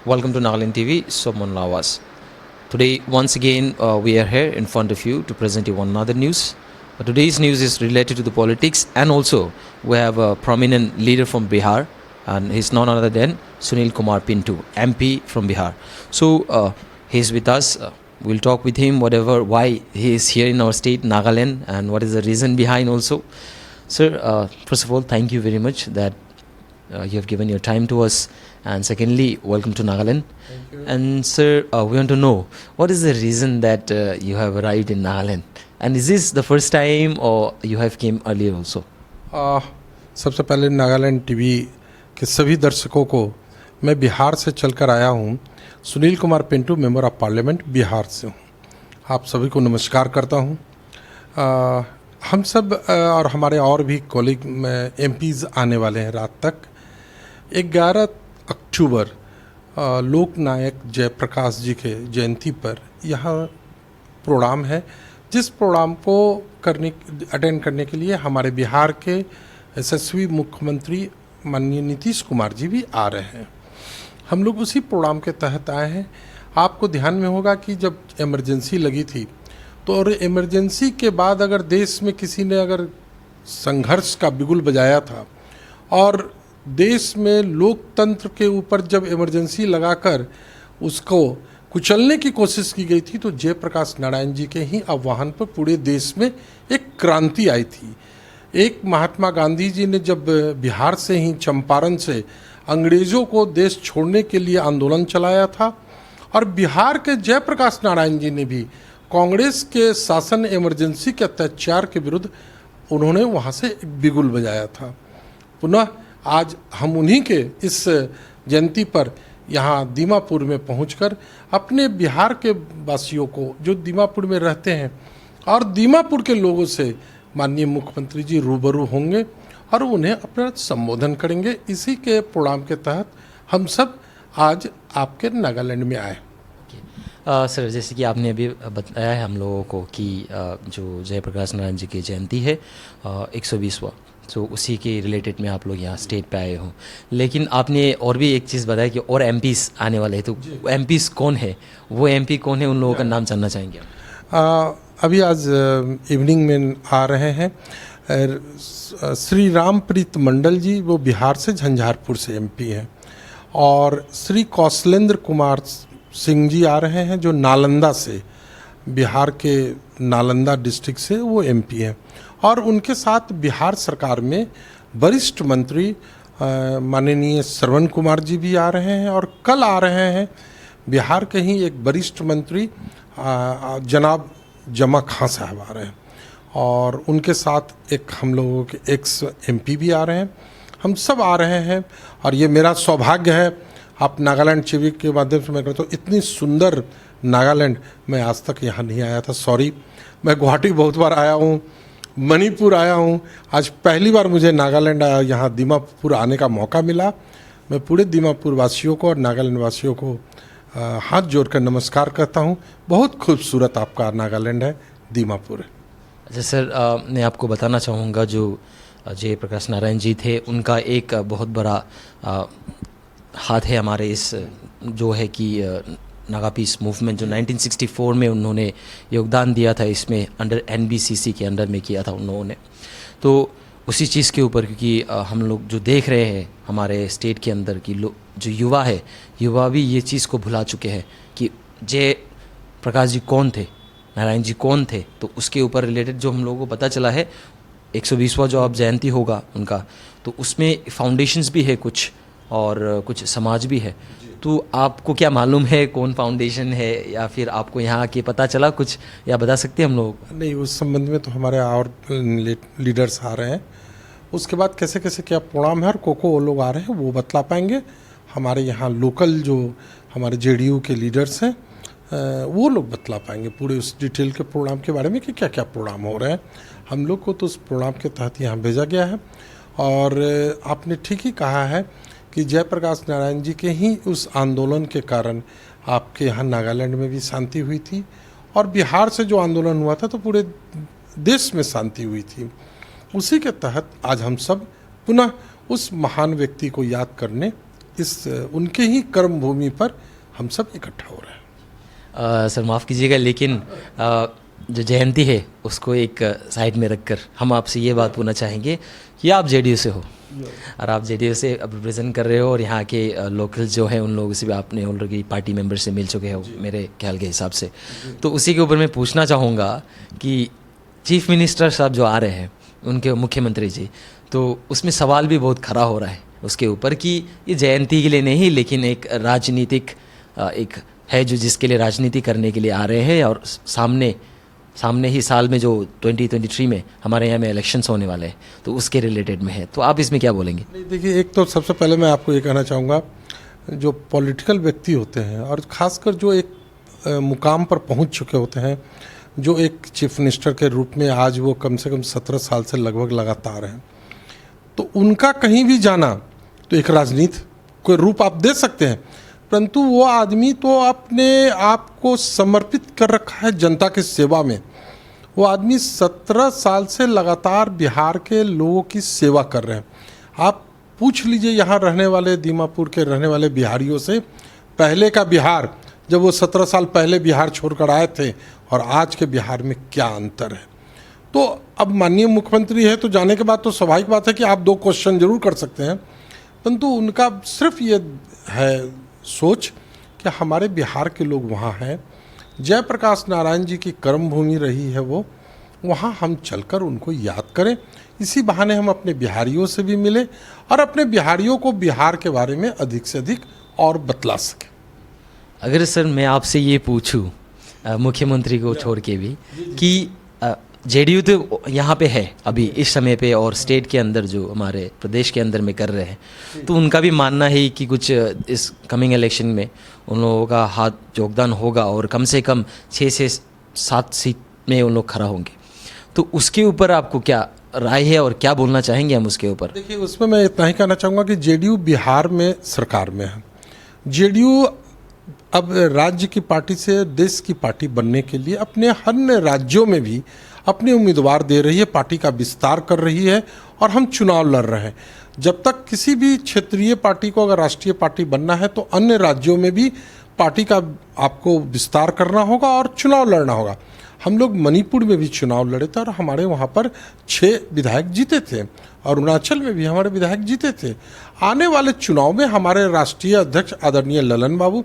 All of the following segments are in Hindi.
Welcome to Nagaland TV, Somon Lawas. Today, once again, we are here in front of you to present you one another news. Today's news is related to the politics, and also we have a prominent leader from Bihar, and he's none other than Sunil Kumar Pintu, MP from Bihar. So he's with us. We'll talk with him why he is here in our state, Nagaland, and what is the reason behind also. Sir, first of all, thank you very much that you have given your time to us, and secondly, welcome to Nagaland. Thank you. And sir, we want to know what is the reason that you have arrived in Nagaland, and is this the first time or you have came earlier also? सबसे पहले नागालैंड टीवी के सभी दर्शकों को मैं बिहार से चलकर आया हूं। Sunil Kumar Pintu, member of parliament, Bihar से हूं। आप सभी को नमस्कार करता हूं। हम सब और हमारे और भी कॉलीग एमपीज़ आने वाले हैं रात तक। 11 अक्टूबर लोकनायक जयप्रकाश जी के जयंती पर यहाँ प्रोग्राम है, जिस प्रोग्राम को अटेंड करने के लिए हमारे बिहार के यशस्वी मुख्यमंत्री माननीय नीतीश कुमार जी भी आ रहे हैं। हम लोग उसी प्रोग्राम के तहत आए हैं। आपको ध्यान में होगा कि जब इमरजेंसी लगी थी तो और इमरजेंसी के बाद अगर देश में किसी ने अगर संघर्ष का बिगुल बजाया था और देश में लोकतंत्र के ऊपर जब इमरजेंसी लगाकर उसको कुचलने की कोशिश की गई थी तो जयप्रकाश नारायण जी के ही आह्वान पर पूरे देश में एक क्रांति आई थी। एक महात्मा गांधी जी ने जब बिहार से ही चंपारण से अंग्रेज़ों को देश छोड़ने के लिए आंदोलन चलाया था और बिहार के जयप्रकाश नारायण जी ने भी कांग्रेस के शासन इमरजेंसी के अत्याचार के विरुद्ध उन्होंने वहाँ से एक बिगुल बजाया था। पुनः आज हम उन्हीं के इस जयंती पर यहाँ दीमापुर में पहुंचकर अपने बिहार के वासियों को जो दीमापुर में रहते हैं और दीमापुर के लोगों से माननीय मुख्यमंत्री जी रूबरू होंगे और उन्हें अपना संबोधन करेंगे। इसी के प्रोग्राम के तहत हम सब आज आपके नागालैंड में आए। सर, जैसे कि आपने अभी बताया है हम लोगों को कि जो जयप्रकाश नारायण जी की जयंती है 120वां, तो उसी के रिलेटेड में आप लोग यहाँ स्टेट पे आए हो, लेकिन आपने और भी एक चीज़ बताया कि और एमपीस आने वाले हैं, तो एमपीस कौन है, वो एमपी कौन है, उन लोगों का नाम जानना चाहेंगे आप? अभी आज इवनिंग में आ रहे हैं श्री रामप्रीत मंडल जी, वो बिहार से झंझारपुर से एमपी हैं, और श्री कौशलेंद्र कुमार सिंह जी आ रहे हैं जो नालंदा से, बिहार के नालंदा डिस्ट्रिक्ट से वो एमपी हैं, और उनके साथ बिहार सरकार में वरिष्ठ मंत्री माननीय श्रवण कुमार जी भी आ रहे हैं, और कल आ रहे हैं बिहार के ही एक वरिष्ठ मंत्री जनाब जमा खां साहब आ रहे हैं, और उनके साथ एक हम लोगों के एक्स एमपी भी आ रहे हैं। हम सब आ रहे हैं और ये मेरा सौभाग्य है। आप नागालैंड टीवी के माध्यम से मैं कहता हूँ, इतनी सुंदर नागालैंड मैं आज तक यहाँ नहीं आया था। सॉरी, मैं गुवाहाटी बहुत बार आया हूँ, मणिपुर आया हूँ, आज पहली बार मुझे नागालैंड यहाँ दीमापुर आने का मौका मिला। मैं पूरे दीमापुर वासियों को और नागालैंड वासियों को हाथ जोड़कर नमस्कार करता हूँ। बहुत खूबसूरत आपका नागालैंड है, दीमापुर। अच्छा सर, मैं आपको बताना चाहूँगा जो जयप्रकाश नारायण जी थे, उनका एक बहुत बड़ा हाथ है हमारे इस जो है कि नागा पीस मूवमेंट जो 1964 में उन्होंने योगदान दिया था, इसमें अंडर एनबीसीसी के अंडर में किया था उन्होंने। तो उसी चीज़ के ऊपर, क्योंकि हम लोग जो देख रहे हैं हमारे स्टेट के अंदर की जो युवा है, युवा भी ये चीज़ को भुला चुके हैं कि जय प्रकाश जी कौन थे, नारायण जी कौन थे। तो उसके ऊपर रिलेटेड जो हम लोगों को पता चला है, 120वां जो अब जयंती होगा उनका, तो उसमें फाउंडेशंस भी है कुछ और कुछ समाज भी है। तो आपको क्या मालूम है कौन फाउंडेशन है, या फिर आपको यहाँ आके पता चला कुछ, या बता सकते हैं हम लोग? नहीं, उस संबंध में तो हमारे और लीडर्स आ रहे हैं। उसके बाद कैसे कैसे क्या प्रोग्राम है और वो लोग आ रहे हैं वो बतला पाएंगे। हमारे यहाँ लोकल जो हमारे जेडीयू के लीडर्स हैं वो लोग बतला पाएंगे पूरे उस डिटेल के प्रोग्राम के बारे में कि क्या क्या प्रोग्राम हो रहे हैं। हम लोग को तो उस प्रोग्राम के तहत यहाँ भेजा गया है, और आपने ठीक ही कहा है कि जयप्रकाश नारायण जी के ही उस आंदोलन के कारण आपके यहाँ नागालैंड में भी शांति हुई थी, और बिहार से जो आंदोलन हुआ था तो पूरे देश में शांति हुई थी। उसी के तहत आज हम सब पुनः उस महान व्यक्ति को याद करने इस उनके ही कर्म भूमि पर हम सब इकट्ठा हो रहे हैं। सर माफ़ कीजिएगा, लेकिन जो जयंती है उसको एक साइड में रखकर हम आपसे ये बात पूछना चाहेंगे कि आप जेडीयू से हो और आप जेडीयू से अब रिप्रेजेंट कर रहे हो और यहाँ के लोकल जो हैं उन लोगों से भी आपने ऑलरेडी पार्टी मेंबर से मिल चुके हो मेरे ख्याल के हिसाब से। तो उसी के ऊपर मैं पूछना चाहूँगा कि चीफ मिनिस्टर साहब जो आ रहे हैं उनके मुख्यमंत्री जी, तो उसमें सवाल भी बहुत खड़ा हो रहा है उसके ऊपर कि ये जयंती के लिए नहीं लेकिन एक राजनीतिक एक है जो जिसके लिए राजनीति करने के लिए आ रहे हैं और सामने ही साल में जो 2023 में हमारे यहाँ में इलेक्शंस होने वाले हैं तो उसके रिलेटेड में है, तो आप इसमें क्या बोलेंगे? नहीं, देखिए, एक तो सबसे पहले मैं आपको ये कहना चाहूँगा, जो पॉलिटिकल व्यक्ति होते हैं और ख़ासकर जो एक मुकाम पर पहुँच चुके होते हैं, जो एक चीफ मिनिस्टर के रूप में आज वो कम से कम 17 साल से लगभग लगातार हैं, तो उनका कहीं भी जाना तो एक राजनीति कोई रूप आप दे सकते हैं, परंतु वो आदमी तो अपने आप को समर्पित कर रखा है जनता की सेवा में। वो आदमी 17 साल से लगातार बिहार के लोगों की सेवा कर रहे हैं। आप पूछ लीजिए यहाँ रहने वाले दीमापुर के रहने वाले बिहारियों से, पहले का बिहार जब वो 17 साल पहले बिहार छोड़कर आए थे और आज के बिहार में क्या अंतर है। तो अब माननीय मुख्यमंत्री है तो जाने के बाद तो स्वाभाविक बात है कि आप 2 क्वेश्चन जरूर कर सकते हैं, परंतु उनका सिर्फ ये है सोच कि हमारे बिहार के लोग वहाँ हैं, जयप्रकाश नारायण जी की कर्मभूमि रही है वो, वहाँ हम चलकर उनको याद करें। इसी बहाने हम अपने बिहारियों से भी मिले और अपने बिहारियों को बिहार के बारे में अधिक से अधिक और बतला सकें। अगर सर मैं आपसे ये पूछूं मुख्यमंत्री को छोड़ के भी कि जेडीयू तो यहाँ पे है अभी इस समय पे और स्टेट के अंदर जो हमारे प्रदेश के अंदर में कर रहे हैं, तो उनका भी मानना है कि कुछ इस कमिंग इलेक्शन में उन लोगों का हाथ योगदान होगा और कम से कम 6 से 7 सीट में उन लोग खड़ा होंगे, तो उसके ऊपर आपको क्या राय है और क्या बोलना चाहेंगे हम उसके ऊपर? देखिए, उसमें मैं इतना ही कहना चाहूँगा कि जेडीयू बिहार में सरकार में है। जेडीयू अब राज्य की पार्टी से देश की पार्टी बनने के लिए अपने अन्य राज्यों में भी अपने उम्मीदवार दे रही है, पार्टी का विस्तार कर रही है और हम चुनाव लड़ रहे हैं। जब तक किसी भी क्षेत्रीय पार्टी को अगर राष्ट्रीय पार्टी बनना है तो अन्य राज्यों में भी पार्टी का आपको विस्तार करना होगा और चुनाव लड़ना होगा। हम लोग मणिपुर में भी चुनाव लड़े थे और हमारे वहाँ पर 6 विधायक जीते थे और अरुणाचल में भी हमारे विधायक जीते थे। आने वाले चुनाव में हमारे राष्ट्रीय अध्यक्ष आदरणीय ललन बाबू,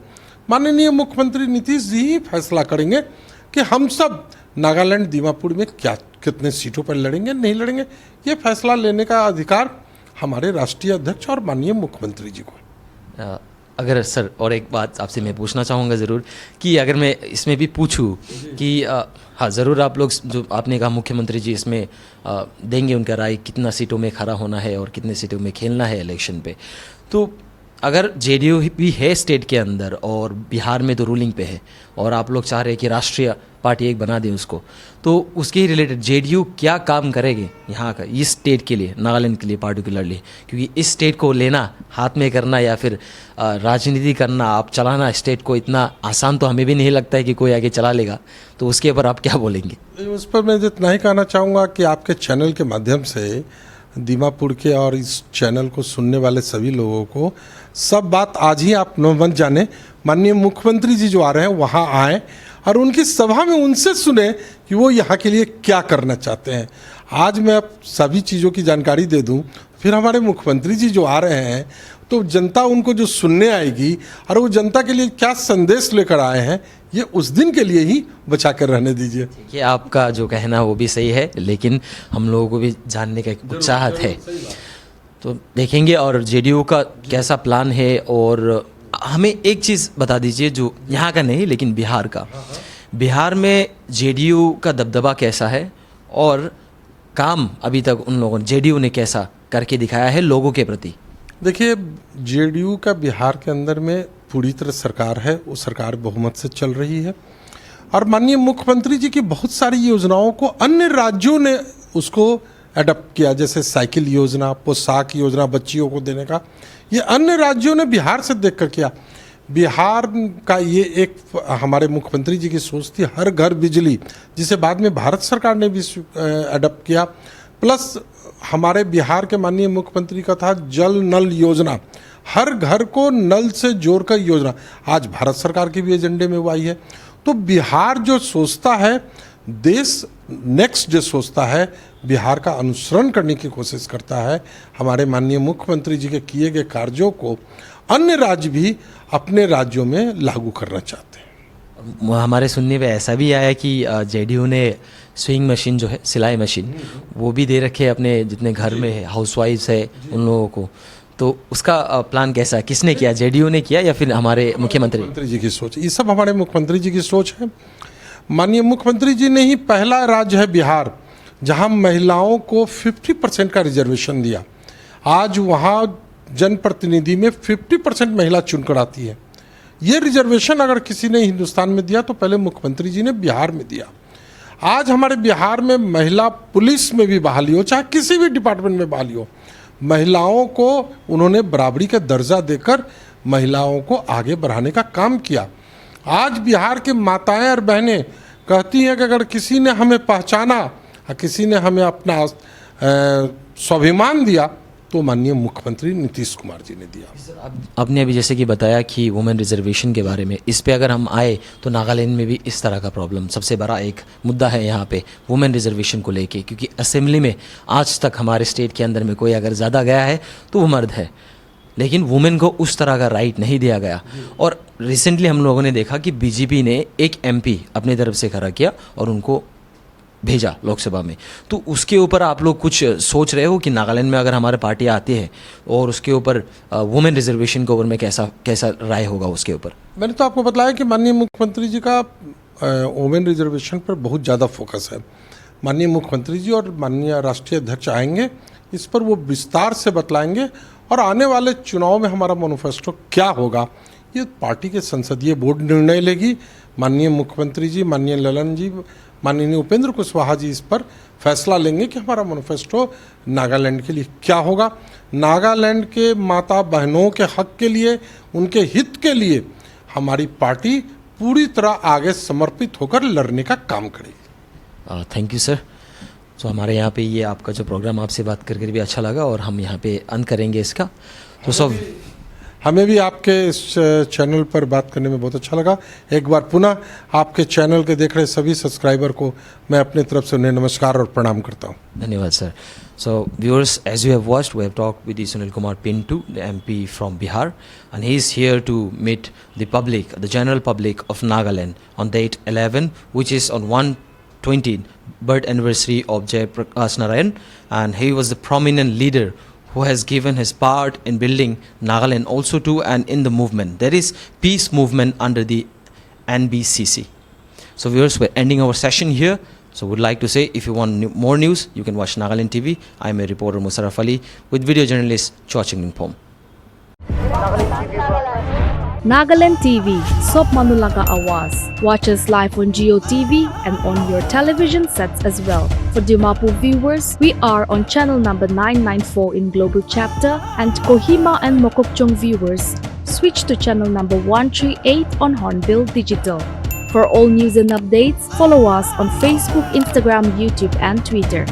माननीय मुख्यमंत्री नीतीश जी ही फैसला करेंगे कि हम सब नागालैंड दीमापुर में कितने सीटों पर लड़ेंगे नहीं लड़ेंगे। ये फैसला लेने का अधिकार हमारे राष्ट्रीय अध्यक्ष और माननीय मुख्यमंत्री जी को। अगर सर और एक बात आपसे मैं पूछना चाहूँगा ज़रूर कि अगर मैं इसमें भी पूछूँ कि हाँ ज़रूर आप लोग जो आपने कहा मुख्यमंत्री जी इसमें देंगे उनका राय कितना सीटों में खड़ा होना है और कितने सीटों में खेलना है इलेक्शन पे, तो अगर जेडीयू भी है स्टेट के अंदर और बिहार में तो रूलिंग पे है और आप लोग चाह रहे हैं कि राष्ट्रीय पार्टी एक बना दें उसको, तो उसके ही रिलेटेड जेडीयू क्या काम करेगी यहाँ का इस स्टेट के लिए, नागालैंड के लिए पार्टिकुलरली, क्योंकि इस स्टेट को लेना हाथ में करना या फिर राजनीति करना आप चलाना स्टेट को इतना आसान तो हमें भी नहीं लगता है कि कोई आगे चला लेगा, तो उसके ऊपर आप क्या बोलेंगे? उस पर मैं इतना ही कहना चाहूँगा कि आपके चैनल के माध्यम से दीमापुर के और इस चैनल को सुनने वाले सभी लोगों को सब बात आज ही आप न मत जाने, माननीय मुख्यमंत्री जी जो आ रहे हैं वहाँ आए और उनकी सभा में उनसे सुने कि वो यहाँ के लिए क्या करना चाहते हैं। आज मैं अब सभी चीज़ों की जानकारी दे दूँ, फिर हमारे मुख्यमंत्री जी जो आ रहे हैं तो जनता उनको जो सुनने आएगी और वो जनता के लिए क्या संदेश लेकर आए हैं ये उस दिन के लिए ही बचा कर रहने दीजिए। ये आपका जो कहना वो भी सही है, लेकिन हम लोगों को भी जानने का एक उत्साहत है, तो देखेंगे और जेडीयू का कैसा प्लान है। और हमें एक चीज़ बता दीजिए जो यहाँ का नहीं लेकिन बिहार का, बिहार में जेडीयू का दबदबा कैसा है और काम अभी तक उन लोगों ने जेडीयू ने कैसा करके दिखाया है लोगों के प्रति? देखिए, जेडीयू का बिहार के अंदर में पूरी तरह सरकार है, वो सरकार बहुमत से चल रही है और माननीय मुख्यमंत्री जी की बहुत सारी योजनाओं को अन्य राज्यों ने उसको एडप्ट किया, जैसे साइकिल योजना, पोशाक योजना बच्चियों को देने का, ये अन्य राज्यों ने बिहार से देखकर किया। बिहार का ये एक हमारे मुख्यमंत्री जी की सोच थी, हर घर बिजली, जिसे बाद में भारत सरकार ने भी एडप्ट किया, प्लस हमारे बिहार के माननीय मुख्यमंत्री का था जल नल योजना। हर घर को नल से जोड़कर योजना आज भारत सरकार के भी एजेंडे में वो आई है। तो बिहार जो सोचता है, देश नेक्स्ट जो सोचता है, बिहार का अनुसरण करने की कोशिश करता है। हमारे माननीय मुख्यमंत्री जी के किए गए कार्यों को अन्य राज्य भी अपने राज्यों में लागू करना चाहते हैं। हमारे सुनने में ऐसा भी आया कि जेडीयू ने स्विंग मशीन जो है, सिलाई मशीन, वो भी दे रखे है अपने जितने घर में हाउसवाइफ्स है उन लोगों को। तो उसका प्लान कैसा है, किसने किया, जेडीयू ने किया या फिर हमारे मुख्यमंत्री जी की सोच? ये सब हमारे मुख्यमंत्री जी की सोच है। माननीय मुख्यमंत्री जी ने ही पहला राज्य है बिहार जहां महिलाओं को 50% का रिजर्वेशन दिया। आज वहां जनप्रतिनिधि में 50% महिला चुनकर आती है। ये रिजर्वेशन अगर किसी ने हिंदुस्तान में दिया तो पहले मुख्यमंत्री जी ने बिहार में दिया। आज हमारे बिहार में महिला पुलिस में भी बहाली हो, चाहे किसी भी डिपार्टमेंट में बहाली हो, महिलाओं को उन्होंने बराबरी का दर्जा देकर महिलाओं को आगे बढ़ाने का काम किया। आज बिहार के माताएं और बहनें कहती हैं कि अगर किसी ने हमें पहचाना, किसी ने हमें अपना स्वाभिमान दिया तो माननीय मुख्यमंत्री नीतीश कुमार जी ने दिया। आपने अभी जैसे कि बताया कि वुमेन रिजर्वेशन के बारे में, इस पे अगर हम आए तो नागालैंड में भी इस तरह का प्रॉब्लम सबसे बड़ा एक मुद्दा है यहाँ पे वुमेन रिजर्वेशन को लेके, क्योंकि असेंबली में आज तक हमारे स्टेट के अंदर में कोई अगर ज़्यादा गया है तो वो मर्द है, लेकिन वुमेन को उस तरह का राइट नहीं दिया गया। और रिसेंटली हम लोगों ने देखा कि बीजेपी ने एक एमपी अपनी तरफ से खड़ा किया और उनको भेजा लोकसभा में। तो उसके ऊपर आप लोग कुछ सोच रहे हो कि नागालैंड में अगर हमारे पार्टी आती है और उसके ऊपर वुमेन रिजर्वेशन के ऊपर में कैसा राय होगा उसके ऊपर? मैंने तो आपको बताया कि माननीय मुख्यमंत्री जी का वुमेन रिजर्वेशन पर बहुत ज़्यादा फोकस है। माननीय मुख्यमंत्री जी और माननीय राष्ट्रीय अध्यक्ष आएंगे, इस पर वो विस्तार से बतलाएंगे और आने वाले चुनाव में हमारा मैनिफेस्टो क्या होगा ये पार्टी के संसदीय बोर्ड निर्णय लेगी। माननीय मुख्यमंत्री जी, माननीय ललन जी, माननीय उपेंद्र कुशवाहा जी इस पर फैसला लेंगे कि हमारा मैनिफेस्टो नागालैंड के लिए क्या होगा। नागालैंड के माता बहनों के हक के लिए, उनके हित के लिए हमारी पार्टी पूरी तरह आगे समर्पित होकर लड़ने का काम करेगी। Thank you sir. तो हमारे यहाँ पे ये आपका जो प्रोग्राम, आपसे बात करके भी अच्छा लगा और हम यहाँ पे अंत करेंगे इसका। तो सब हमें भी आपके इस चैनल पर बात करने में बहुत अच्छा लगा। एक बार पुनः आपके चैनल के देख रहे सभी सब्सक्राइबर को मैं अपने तरफ से उन्हें नमस्कार और प्रणाम करता हूँ। धन्यवाद sir. So viewers, as you have watched, we have talked with Sunil Kumar Pintu, the MP from Bihar, and he is here to meet the public, the general public of Nagaland on date 11, which is on 120th birth anniversary of Jayaprakash Narayan, and he was the prominent leader who has given his part in building Nagaland also too, and in the movement. There is peace movement under the NBCC. So viewers, we're ending our session here. So would like to say, if you want more news, you can watch Nagaland TV. I'm a reporter Musarraf Ali with video journalist Chua Ching Pom. Nagaland TV, Sop Manulaga Awas. Watch us live on Geo TV and on your television sets as well. For Dimapur viewers, we are on channel number 994 in Global Chapter, and Kohima and Mokokchung viewers, switch to channel number 138 on Hornbill Digital. For all news and updates, follow us on Facebook, Instagram, YouTube and Twitter.